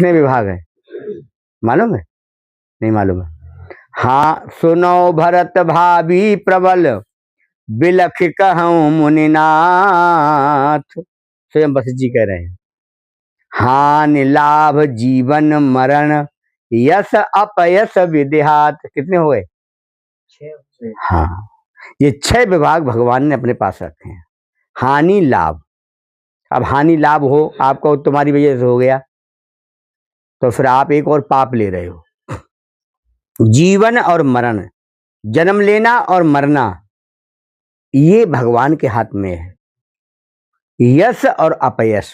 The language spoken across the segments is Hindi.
कितने विभाग है मालूम है? नहीं मालूम है। हाँ सुनो भरत भाभी प्रबल, बिलख कहूं मुनिनाथ। स्वयं वशिष्ठ जी कह रहे हैं। हानि लाभ जीवन मरण, यश अपयश विदेहात। कितने हुए? हाँ, ये 6 विभाग भगवान ने अपने पास रखे हैं। हानि लाभ, अब हानि लाभ हो आपको, तुम्हारी वजह से हो गया, तो फिर आप एक और पाप ले रहे हो। जीवन और मरण, जन्म लेना और मरना, ये भगवान के हाथ में है। यश और अपयश,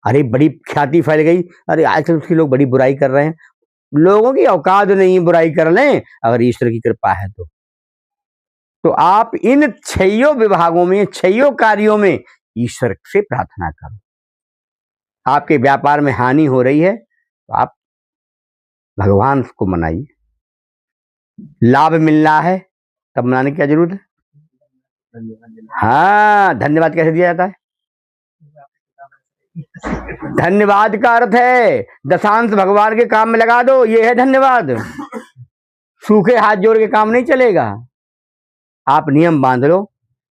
अरे बड़ी ख्याति फैल गई, अरे आजकल उसके लोग बड़ी बुराई कर रहे हैं। लोगों की औकात नहीं बुराई कर लें, अगर ईश्वर की कृपा है तो आप इन 6 विभागों में, 6 कार्यों में ईश्वर से प्रार्थना करो। आपके व्यापार में हानि हो रही है तो आप भगवान को मनाइए। लाभ मिलना है तब मनाने की क्या जरूरत है? हाँ, धन्यवाद कैसे दिया जाता है? धन्यवाद का अर्थ है दशांश भगवान के काम में लगा दो, ये है धन्यवाद। सूखे हाथ जोड़ के काम नहीं चलेगा। आप नियम बांध लो,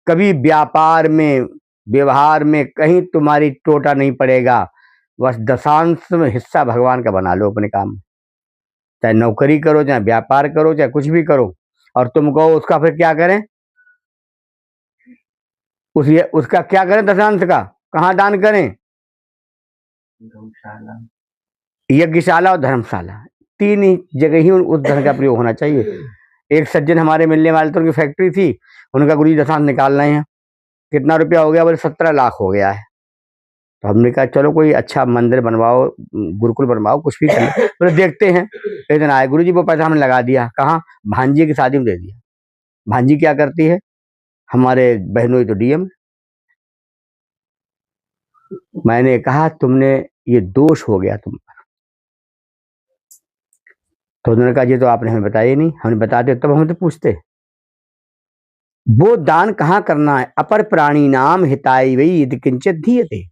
कभी व्यापार में व्यवहार में कहीं तुम्हारी टोटा नहीं पड़ेगा। बस दशांश में हिस्सा भगवान का बना लो अपने काम में। चाहे नौकरी करो, चाहे व्यापार करो, चाहे कुछ भी करो, और तुम कहो उसका फिर क्या करें, उसका क्या करें? दशांश का कहाँ दान करें? यज्ञशाला और धर्मशाला, 3 ही जगह ही उस धन का प्रयोग होना चाहिए। एक सज्जन हमारे मिलने वाले तो उनकी फैक्ट्री थी, उनका गुरुजी दशांश निकाल रहे हैं। कितना रुपया हो गया? बोले 17 लाख हो गया है। तो हमने कहा चलो कोई अच्छा मंदिर बनवाओ, गुरुकुल बनवाओ, कुछ भी करें। बोले देखते हैं। एक दिन आए, गुरुजी वो पैसा हमने लगा दिया। कहाँ? भांजी की शादी में दे दिया। भांजी क्या करती है? हमारे बहनोई तो डीएम। मैंने कहा तुमने ये दोष हो गया तुम पर। तो उन्होंने कहा ये तो आपने हमें बताया नहीं, हमें बताते तब हम तो पूछते। वो दान कहाँ करना है? अपर प्राणी नाम हिताई वही यदि किंचित धीयते,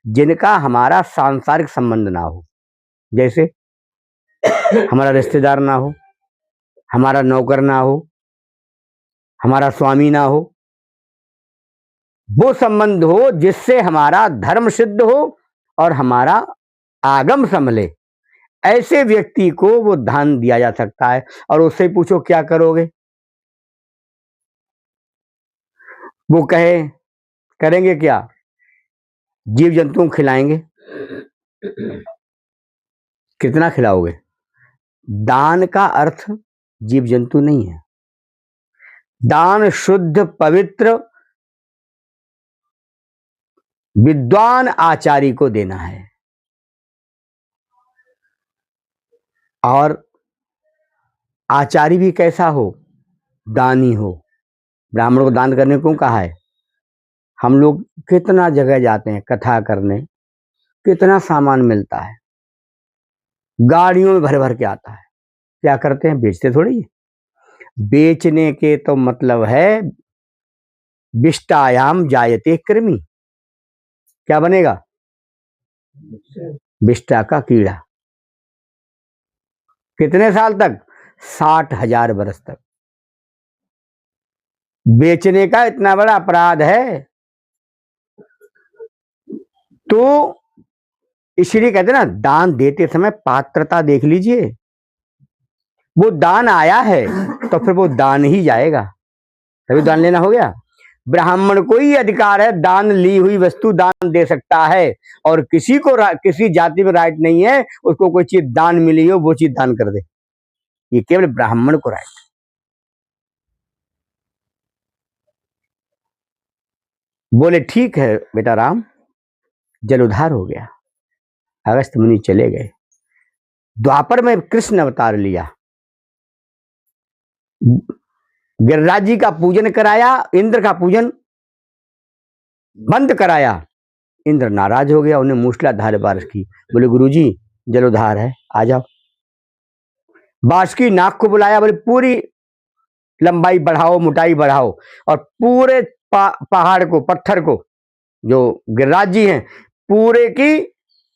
जिनका हमारा सांसारिक संबंध ना हो। जैसे हमारा रिश्तेदार ना हो, हमारा नौकर ना हो, हमारा स्वामी ना हो, वो संबंध हो जिससे हमारा धर्म सिद्ध हो और हमारा आगम संभले। ऐसे व्यक्ति को वो दान दिया जा सकता है। और उससे पूछो क्या करोगे? वो कहे करेंगे क्या? जीव जंतुओं को खिलाएंगे। कितना खिलाओगे? दान का अर्थ जीव जंतु नहीं है। दान शुद्ध पवित्र विद्वान आचार्य को देना है। और आचार्य भी कैसा हो? दानी हो। ब्राह्मण को दान करने को कहा है? हम लोग कितना जगह जाते हैं कथा करने, कितना सामान मिलता है, गाड़ियों में भर भर के आता है। क्या करते हैं? बेचते थोड़ी है। बेचने के तो मतलब है विष्टायाम जायते कृमि। क्या बनेगा? विष्टा का कीड़ा। कितने साल तक? 60,000 वर्ष तक। बेचने का इतना बड़ा अपराध है। तो इसलिए कहते ना, दान देते समय पात्रता देख लीजिए। वो दान आया है तो फिर वो दान ही जाएगा, तभी दान लेना हो गया। ब्राह्मण को ही अधिकार है दान ली हुई वस्तु दान दे सकता है, और किसी को किसी जाति में राइट नहीं है उसको कोई चीज दान मिली हो वो चीज दान कर दे। ये केवल ब्राह्मण को राइट। बोले ठीक है बेटा राम। जल उधार हो गया। अगस्त मुनि चले गए। द्वापर में कृष्ण अवतार लिया, गिरिराज जी का पूजन कराया, इंद्र का पूजन बंद कराया। इंद्र नाराज हो गया, उन्हें मूसलाधार बारिश की। बोले गुरुजी जलोधार है, आ जाओ। बासुकी नाग को बुलाया, बोले पूरी लंबाई बढ़ाओ, मोटाई बढ़ाओ, और पूरे पहाड़ को, पत्थर को, जो गिरिराज जी हैं, पूरे की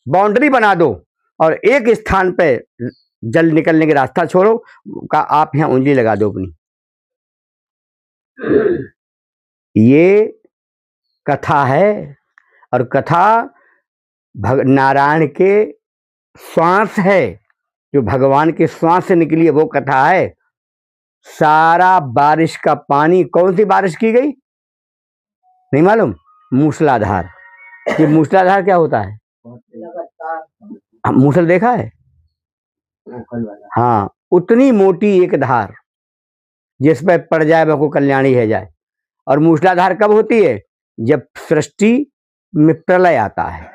बाउंड्री बना दो और एक स्थान पे जल निकलने का रास्ता छोड़ो, का आप यहाँ उंगली लगा दो अपनी। ये कथा है, और कथा नारायण के श्वास है, जो भगवान के श्वास से निकली है वो कथा है। सारा बारिश का पानी, कौन सी बारिश की गई नहीं मालूम, मूसलाधार। ये मूसलाधार क्या होता है? मूसल देखा है? हाँ, उतनी मोटी एक धार जिस पर पड़ जाए वह को कल्याणी है जाए। और मूसलाधार कब होती है? जब सृष्टि में प्रलय आता है।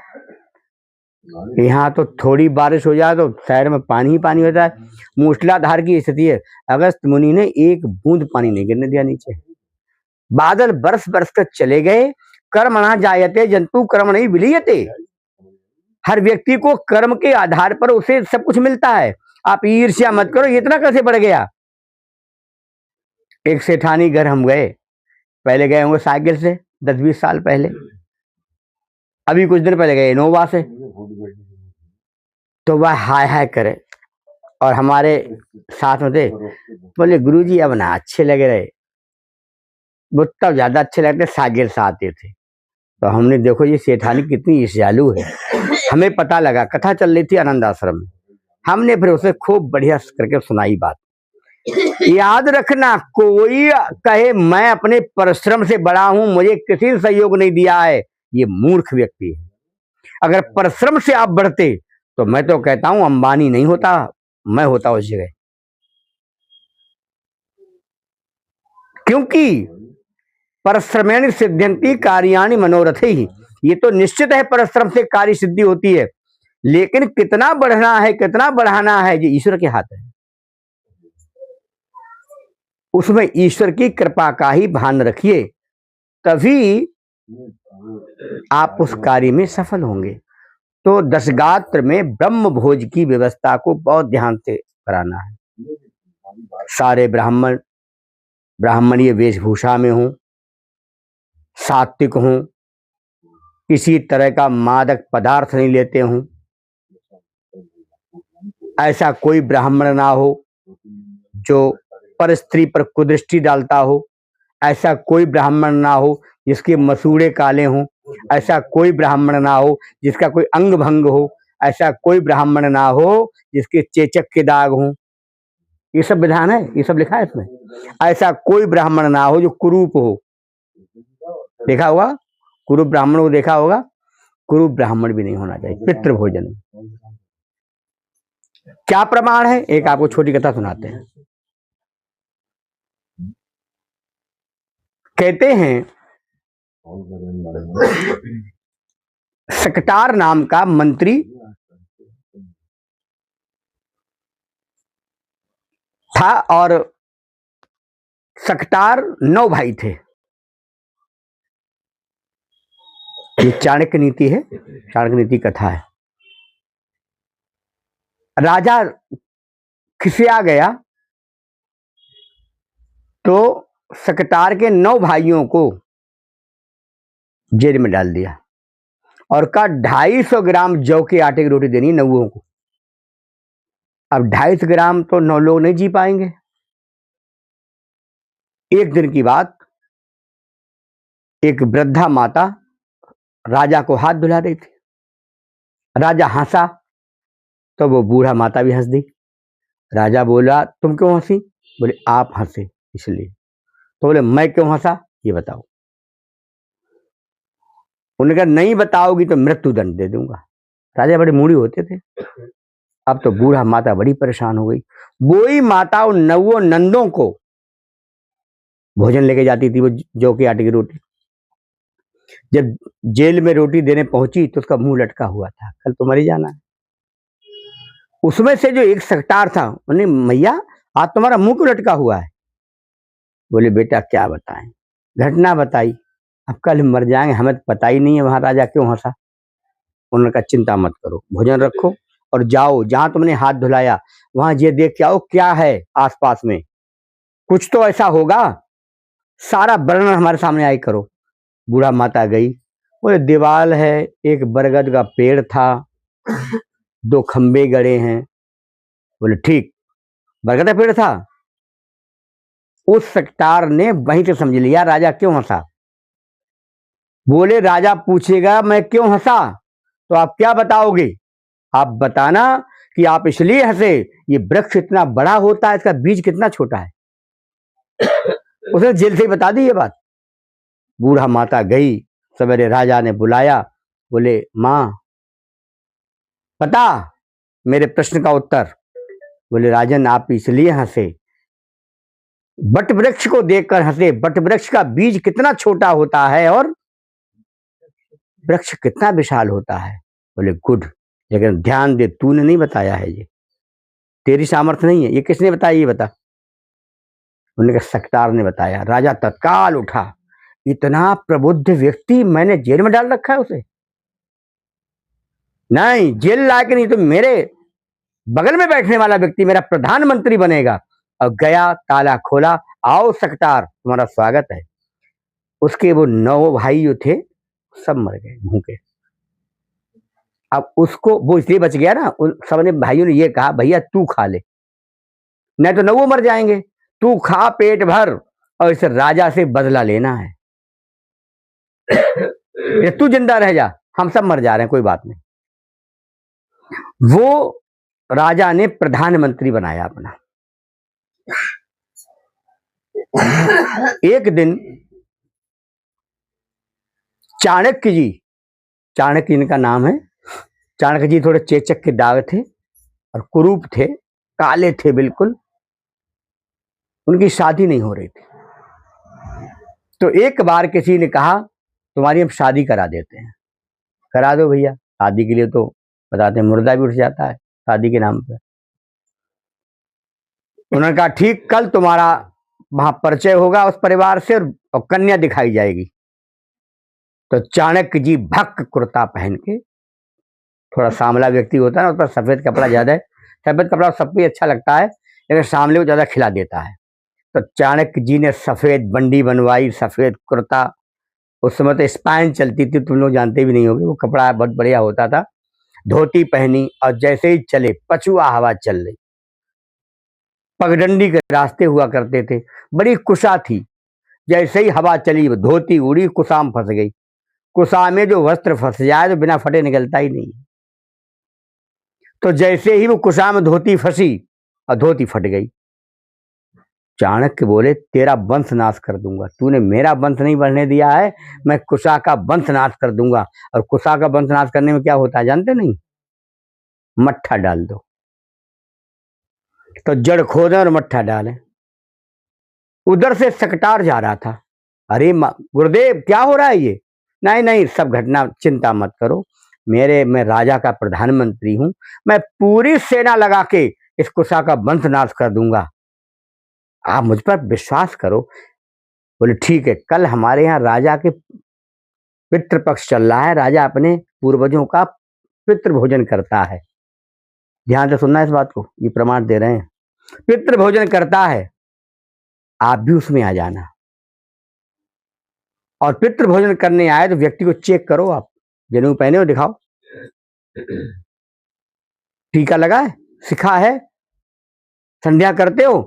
यहाँ तो थोड़ी बारिश हो जाए तो शहर में पानी ही पानी होता है। मूसलाधार की स्थिति है। अगस्त मुनि ने एक बूंद पानी नहीं गिरने दिया नीचे। बादल बरस बरस कर चले गए। कर्मणा जायते जंतु कर्म नहीं विलीयते। हर व्यक्ति को कर्म के आधार पर उसे सब कुछ मिलता है। आप ईर्ष्या मत करो, इतना कैसे बढ़ गया। एक सेठानी घर हम गए, पहले गए होंगे साइकिल से 10-20 साल पहले, अभी कुछ दिन पहले गए इनोवा से। तो वह हाय हाय करे, और हमारे साथ में थे, बोले गुरुजी अब ना अच्छे लग रहे, वो तब ज्यादा अच्छे लगते साइकिल से आते थे। तो हमने देखो ये सेठानी कितनी ईर्ष्यालु है। हमें पता लगा, कथा चल रही थी आनंद आश्रम में, हमने फिर उसे खूब बढ़िया करके सुनाई बात। याद रखना, कोई कहे मैं अपने परिश्रम से बड़ा हूं, मुझे किसी ने सहयोग नहीं दिया है, ये मूर्ख व्यक्ति है। अगर परिश्रम से आप बढ़ते तो मैं तो कहता हूं अंबानी नहीं होता, मैं होता उस जगह। क्योंकि परिश्रमेण सिद्ध्यन्ति कार्याणि मनोरथै ही, ये तो निश्चित है परिश्रम से कार्य सिद्धि होती है, लेकिन कितना बढ़ना है, कितना बढ़ाना है, ये ईश्वर के हाथ है। उसमें ईश्वर की कृपा का ही भान रखिए, तभी आप उस कार्य में सफल होंगे। तो दशगात्र में ब्रह्म भोज की व्यवस्था को बहुत ध्यान से कराना है। सारे ब्राह्मणीय वेशभूषा में हों, सात्विक हों, किसी तरह का मादक पदार्थ नहीं लेते हों, ऐसा कोई ब्राह्मण ना हो जो पर स्त्री पर कुदृष्टि डालता हो, ऐसा कोई ब्राह्मण ना हो जिसके मसूड़े काले हों, ऐसा कोई ब्राह्मण ना हो जिसका कोई अंग भंग हो, ऐसा कोई ब्राह्मण ना हो जिसके चेचक के दाग हों। ये सब विधान है, ये सब लिखा है इसमें। ऐसा कोई ब्राह्मण ना हो जो कुरूप हो, देखा होगा कुरूप ब्राह्मण को, देखा होगा, कुरूप ब्राह्मण भी नहीं होना चाहिए पितृ भोजन। क्या प्रमाण है? एक आपको छोटी कथा सुनाते हैं। कहते हैं सकटार नाम का मंत्री था, और सकटार 9 भाई थे। ये चाणक्य नीति है, चाणक्य नीति कथा है। राजा खिसिया गया तो सकटार के 9 भाइयों को जेल में डाल दिया, और कहा 250 ग्राम जौ के आटे की रोटी देनी 9 को। अब 250 ग्राम तो 9 लोग नहीं जी पाएंगे। एक दिन की बात, एक वृद्धा माता राजा को हाथ धुला रही थी। राजा हंसा तो वो बूढ़ा माता भी हंस दी। राजा बोला तुम क्यों हंसी? बोले आप हंसे इसलिए। तो बोले मैं क्यों हंसा ये बताओ। उन्होंने कहा नहीं बताओगी तो मृत्यु दंड दे दूंगा। राजा बड़े मूड़ी होते थे। अब तो बूढ़ा माता बड़ी परेशान हो गई। वही माता उन 9 नंदों को भोजन लेके जाती थी, वो जौ के आटे की रोटी। जब जेल में रोटी देने पहुंची तो उसका मुंह लटका हुआ था, कल तो मर ही जाना है। उसमें से जो एक सकटार था, उन्हें मैया आज तुम्हारा मुंह क्यों लटका हुआ है? बोले बेटा क्या बताएं, घटना बताई, अब कल मर जाएंगे, हमें तो पता ही नहीं है वहां राजा क्यों हंसा। उन्होंने कहा चिंता मत करो, भोजन रखो और जाओ जहां तुमने हाथ धुलाया वहां ये देख के आओ क्या है आसपास में, कुछ तो ऐसा होगा, सारा वर्णन हमारे सामने आई करो। बूढ़ा माता गई, बोले दीवाल है, एक बरगद का पेड़ था, 2 खंबे गड़े हैं। बोले ठीक। बरगद का पेड़ था। उस सकटार ने वहीं से समझ लिया राजा क्यों हंसा। बोले राजा पूछेगा मैं क्यों हंसा तो आप क्या बताओगे? आप बताना कि आप इसलिए हंसे, ये वृक्ष इतना बड़ा होता है, इसका बीज कितना छोटा है। उसने जेल से ही बता दी ये बात। बूढ़ा माता गई, सवेरे राजा ने बुलाया, बोले मां पता मेरे प्रश्न का उत्तर। बोले राजन आप इसलिए हंसे, बट वृक्ष को देखकर हंसे। बट वृक्ष का बीज कितना छोटा होता है और वृक्ष कितना विशाल होता है। बोले गुड, लेकिन ध्यान दे तूने नहीं बताया है, ये तेरी सामर्थ्य नहीं है, ये किसने बताया ये बता। उन्होंने कहा सकटार ने बताया। राजा तत्काल उठा, इतना प्रबुद्ध व्यक्ति मैंने जेल में डाल रखा है उसे। नहीं, जेल लायक नहीं, तो मेरे बगल में बैठने वाला व्यक्ति मेरा प्रधानमंत्री बनेगा। और गया, ताला खोला, आओ सकटार तुम्हारा स्वागत है। उसके वो 9 भाई जो थे सब मर गए भूखे। अब उसको वो इसलिए बच गया ना, उन सबने भाइयों ने ये कहा भैया तू खा ले, नहीं तो 9 मर जाएंगे, तू खा पेट भर और इस राजा से बदला लेना है। तू जिंदा रह जा, हम सब मर जा रहे हैं, कोई बात नहीं। वो राजा ने प्रधानमंत्री बनाया अपना। एक दिन चाणक्य जी, चाणक्य इनका नाम है, चाणक्य जी थोड़े चेचक के दाग थे और कुरूप थे, काले थे बिल्कुल। उनकी शादी नहीं हो रही थी, तो एक बार किसी ने कहा तुम्हारी हम शादी करा देते हैं। करा दो भैया। शादी के लिए तो बताते हैं मुर्दा भी उठ जाता है शादी के नाम पर। उन्होंने कहा ठीक, कल तुम्हारा वहां परिचय होगा उस परिवार से और कन्या दिखाई जाएगी। तो चाणक्य जी भक्त कुर्ता पहन के, थोड़ा सांवला व्यक्ति होता है ना, उस पर सफेद कपड़ा ज्यादा है, सफेद कपड़ा सबको अच्छा लगता है लेकिन सांवले को ज्यादा खिला देता है। तो चाणक्य जी ने सफेद बंडी बनवाई, सफेद कुर्ता। उस समय तो स्पाइन चलती थी, तुम लोग जानते भी नहीं होगे, वो कपड़ा बहुत बढ़िया होता था। धोती पहनी और जैसे ही चले पछुआ हवा चल रही, पगडंडी के रास्ते हुआ करते थे, बड़ी कुशा थी। जैसे ही हवा चली धोती उड़ी, कुशाम फंस गई। कुशा में जो वस्त्र फंस जाए तो बिना फटे निकलता ही नहीं। तो जैसे ही वो कुशा में धोती फंसी और धोती फट गई। चाणक्य बोले तेरा वंश नाश कर दूंगा, तूने मेरा वंश नहीं बढ़ने दिया है, मैं कुशा का वंश नाश कर दूंगा। और कुशा का वंश नाश करने में क्या होता है जानते नहीं? मट्ठा डाल दो। तो जड़ खोदें और मट्ठा डालें। उधर से सकटार जा रहा था, अरे गुरुदेव क्या हो रहा है ये? नहीं नहीं, सब घटना चिंता मत करो, मैं राजा का प्रधानमंत्री हूं, मैं पूरी सेना लगा के इस कुशा का वंश नाश कर दूंगा, आप मुझ पर विश्वास करो। बोले ठीक है, कल हमारे यहाँ राजा के पितृपक्ष चल रहा है, राजा अपने पूर्वजों का पितृ भोजन करता है। ध्यान से सुनना इस बात को, ये प्रमाण दे रहे हैं, पितृ भोजन करता है, आप भी उसमें आ जाना। और पितृ भोजन करने आए तो व्यक्ति को चेक करो, आप जनेऊ पहने हो दिखाओ, टीका लगा है, सिखा है, संध्या करते हो,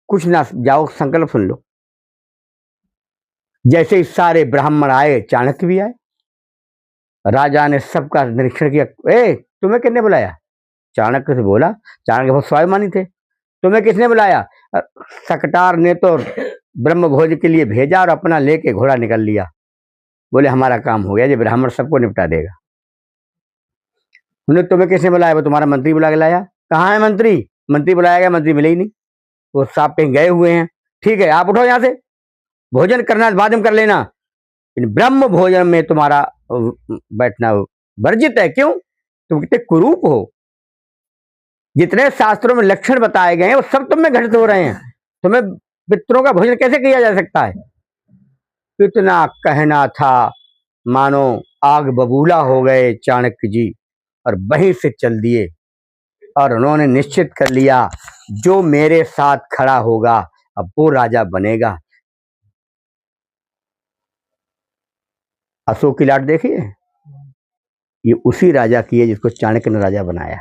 कुछ ना, जाओ संकल्प सुन लो। जैसे ही सारे ब्राह्मण आए, चाणक्य भी आए। राजा ने सबका निरीक्षण किया, ए तुम्हें किसने बुलाया? चाणक्य से बोला, चाणक्य बहुत स्वाभिमानी थे, तुम्हें किसने बुलाया? सकटार ने तो ब्रह्म भोज के लिए भेजा और अपना लेके घोड़ा निकल लिया। बोले हमारा काम हो गया, ये ब्राह्मण सबको निपटा देगा। उन्हें तुम्हें किसने बुलाया? वो तुम्हारा मंत्री बुला के लाया। कहाँ है मंत्री? मंत्री बुलाया गया, मंत्री मिले ही नहीं, वो साहब कहीं गए हुए हैं। ठीक है आप उठो यहाँ से, भोजन करना बाद में कर लेना, ब्रह्म भोजन में तुम्हारा बैठना वर्जित है। क्यों? तुम कितने कुरूप हो, जितने शास्त्रों में लक्षण बताए गए हैं वो सब तुम में घटित हो रहे हैं, तुम्हें पितरों का भोजन कैसे किया जा सकता है? इतना कहना था, मानो आग बबूला हो गए चाणक्य जी और वहीं से चल दिए। और उन्होंने निश्चित कर लिया जो मेरे साथ खड़ा होगा अब वो राजा बनेगा। अशोक की लाट देखिए, ये उसी राजा की है जिसको चाणक्य ने राजा बनाया।